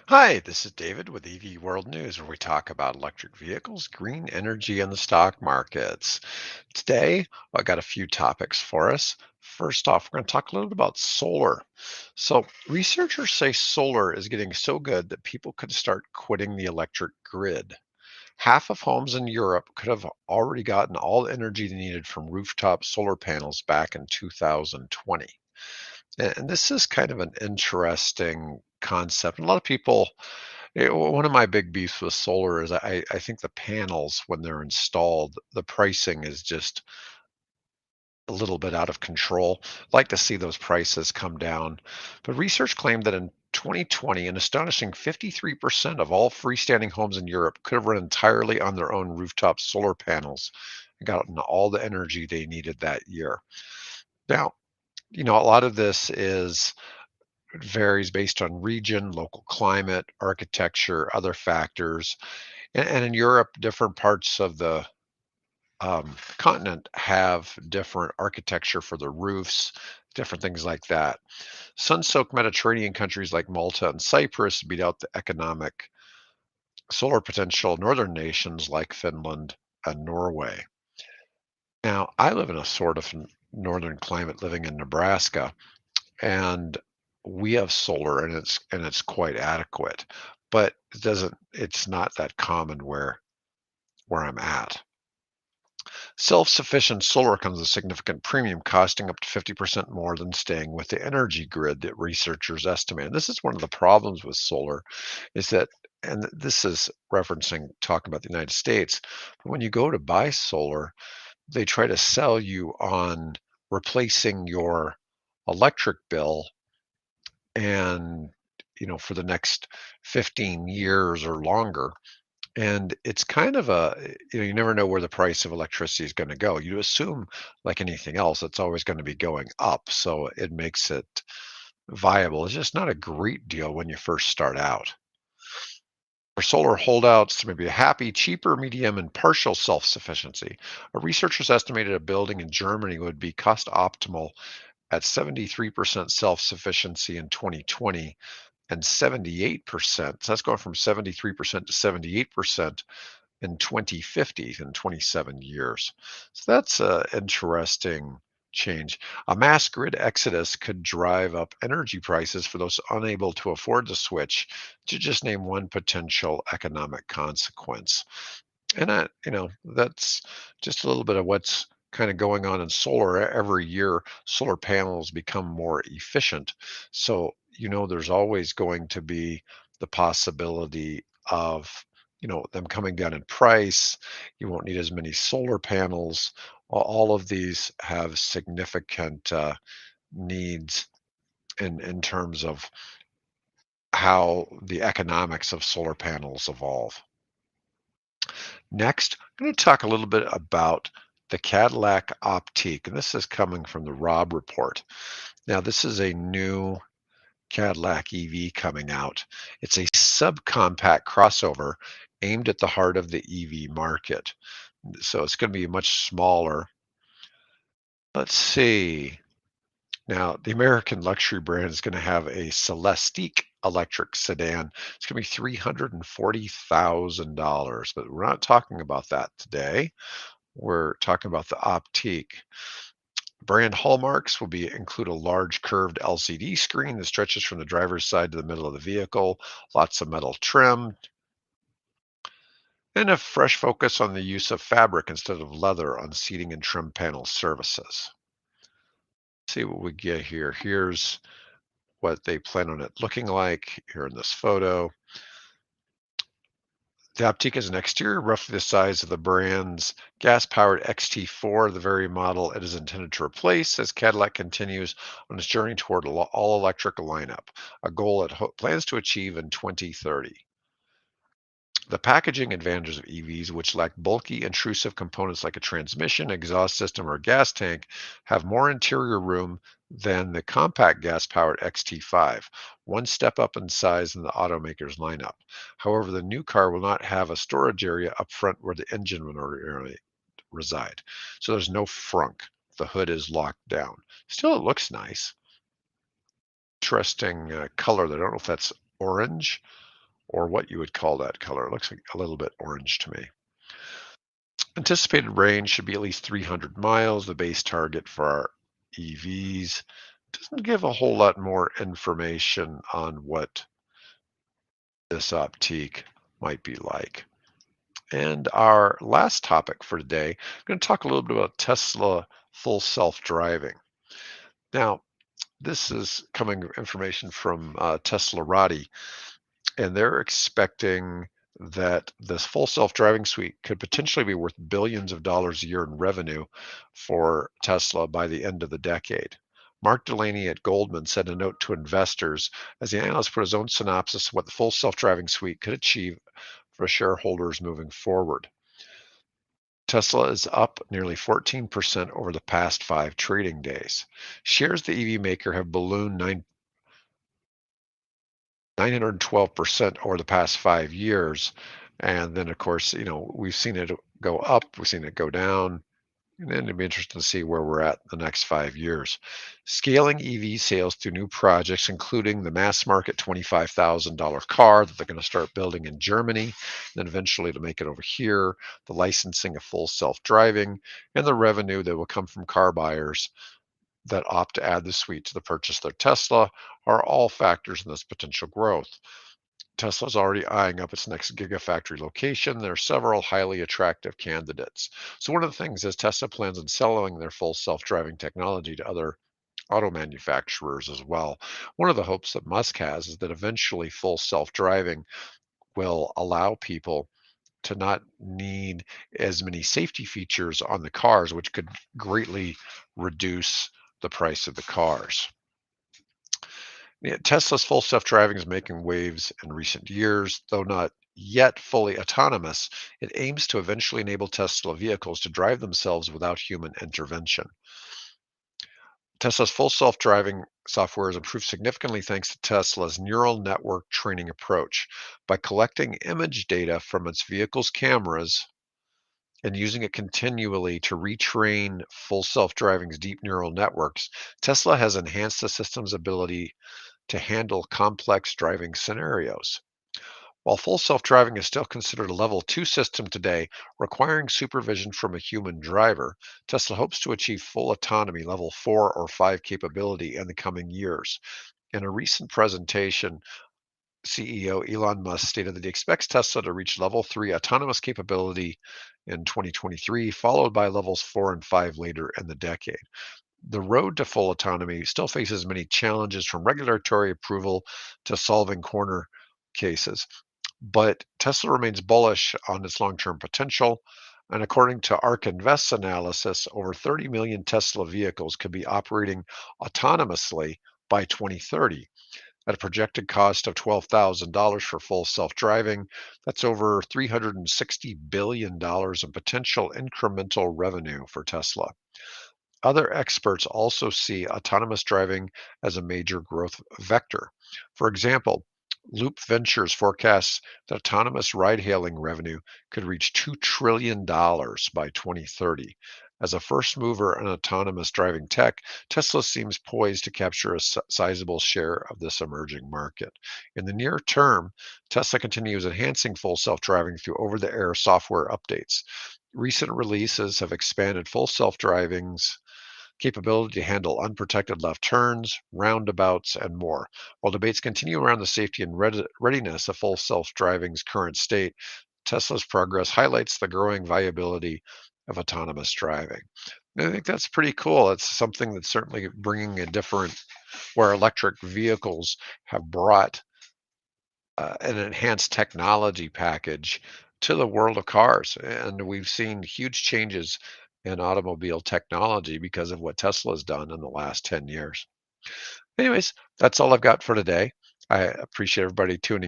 Hi, this is David with EV World News, where we talk about electric vehicles, green energy, and the stock markets. Today, I got a few topics for us. First off, we're going to talk a little bit about solar. So, researchers say solar is getting so good that people could start quitting the electric grid. Half of homes in Europe could have already gotten all the energy they needed from rooftop solar panels back in 2020. And this is kind of an interesting concept. A lot of people, one of my big beefs with solar is I think the panels, when they're installed, the pricing is just a little bit out of control. I'd like to see those prices come down. But research claimed that in 2020, an astonishing 53% of all freestanding homes in Europe could have run entirely on their own rooftop solar panels and gotten all the energy they needed that year. Now, a lot of this is it varies based on region, local climate, architecture, other factors. And in Europe, different parts of the continent have different architecture for the roofs, different things like that. Sun-soaked Mediterranean countries like Malta and Cyprus beat out the economic solar potential of northern nations like Finland and Norway. Now, I live in a sort of northern climate living in Nebraska, and we have solar and it's quite adequate, but it's not that common where I'm at. Self-sufficient solar comes with a significant premium, costing up to 50% more than staying with the energy grid that researchers estimate. And this is one of the problems with solar is that, and this is referencing talking about the United States, but when you go to buy solar, they try to sell you on replacing your electric bill and for the next 15 years or longer. And it's kind of you never know where the price of electricity is going to go. You assume, like anything else, it's always going to be going up, so it makes it viable. It's just not a great deal when you first start out. For solar holdouts to maybe a happy, cheaper, medium, and partial self-sufficiency, researchers estimated a building in Germany would be cost optimal at 73% self-sufficiency in 2020 and 78%. So that's going from 73% to 78% in 2050 in 27 years. So that's an interesting change. A mass grid exodus could drive up energy prices for those unable to afford the switch, to just name one potential economic consequence. And that's just a little bit of what's kind of going on in solar. Every year, solar panels become more efficient. So, there's always going to be the possibility of, them coming down in price. You won't need as many solar panels. All of these have significant needs in terms of how the economics of solar panels evolve. Next, I'm going to talk a little bit about the Cadillac Optiq, and this is coming from the Rob report. Now, this is a new Cadillac EV coming out. It's a subcompact crossover aimed at the heart of the EV market. So it's going to be much smaller. Let's see. Now, the American luxury brand is going to have a Celestiq electric sedan. It's going to be $340,000, but we're not talking about that today. We're talking about the Optiq. Brand hallmarks will include a large curved LCD screen that stretches from the driver's side to the middle of the vehicle, lots of metal trim, and a fresh focus on the use of fabric instead of leather on seating and trim panel surfaces. See what we get here. Here's what they plan on it looking like here in this photo. The Optiq is an exterior roughly the size of the brand's gas-powered XT4, the very model it is intended to replace as Cadillac continues on its journey toward an all-electric lineup, a goal it plans to achieve in 2030. The packaging advantages of EVs, which lack bulky, intrusive components like a transmission, exhaust system, or gas tank, have more interior room than the compact gas-powered XT5, one step up in size in the automaker's lineup. However, the new car will not have a storage area up front where the engine would ordinarily reside. So there's no frunk. The hood is locked down. Still, it looks nice. Interesting color there. I don't know if that's orange or what you would call that color. It looks like a little bit orange to me. Anticipated range should be at least 300 miles, the base target for our EVs. Doesn't give a whole lot more information on what this Optique might be like. And our last topic for today, I'm going to talk a little bit about Tesla full self-driving. Now, this is coming information from Teslarati, and they're expecting that this full self-driving suite could potentially be worth billions of dollars a year in revenue for Tesla by the end of the decade. Mark Delaney at Goldman sent a note to investors as the analyst put his own synopsis of what the full self-driving suite could achieve for shareholders moving forward. Tesla is up nearly 14% over the past 5 trading days. Shares of the EV maker have ballooned 912% over the past 5 years. And then, of course, we've seen it go up, we've seen it go down, and then it'd be interesting to see where we're at the next 5 years. Scaling EV sales through new projects, including the mass market $25,000 car that they're going to start building in Germany, then eventually to make it over here, the licensing of full self-driving, and the revenue that will come from car buyers that opt to add the suite to the purchase of their Tesla are all factors in this potential growth. Tesla is already eyeing up its next Gigafactory location. There are several highly attractive candidates. So one of the things is Tesla plans on selling their full self-driving technology to other auto manufacturers as well. One of the hopes that Musk has is that eventually full self-driving will allow people to not need as many safety features on the cars, which could greatly reduce the price of the cars. Yeah, Tesla's full self-driving is making waves in recent years, though not yet fully autonomous. It aims to eventually enable Tesla vehicles to drive themselves without human intervention. Tesla's full self-driving software has improved significantly thanks to Tesla's neural network training approach. By collecting image data from its vehicle's cameras and using it continually to retrain full self-driving's deep neural networks, Tesla has enhanced the system's ability to handle complex driving scenarios. While full self-driving is still considered a level 2 system today, requiring supervision from a human driver, Tesla hopes to achieve full autonomy level 4 or 5 capability in the coming years. In a recent presentation, CEO Elon Musk stated that he expects Tesla to reach level 3 autonomous capability in 2023, followed by levels 4 and 5 later in the decade. The road to full autonomy still faces many challenges from regulatory approval to solving corner cases, but Tesla remains bullish on its long-term potential. And according to ARK Invest's analysis, over 30 million Tesla vehicles could be operating autonomously by 2030 at a projected cost of $12,000 for full self-driving. That's over $360 billion in potential incremental revenue for Tesla. Other experts also see autonomous driving as a major growth vector. For example, Loop Ventures forecasts that autonomous ride hailing revenue could reach $2 trillion by 2030. As a first mover in autonomous driving tech, Tesla seems poised to capture a sizable share of this emerging market. In the near term, Tesla continues enhancing full self driving through over the air software updates. Recent releases have expanded full self driving's capability to handle unprotected left turns, roundabouts, and more. While debates continue around the safety and readiness of full self driving's current state, Tesla's progress highlights the growing viability of autonomous driving. And I think that's pretty cool. It's something that's certainly bringing a different, where electric vehicles have brought an enhanced technology package to the world of cars. And we've seen huge changes in automobile technology because of what Tesla has done in the last 10 years. Anyways, that's all I've got for today. I appreciate everybody tuning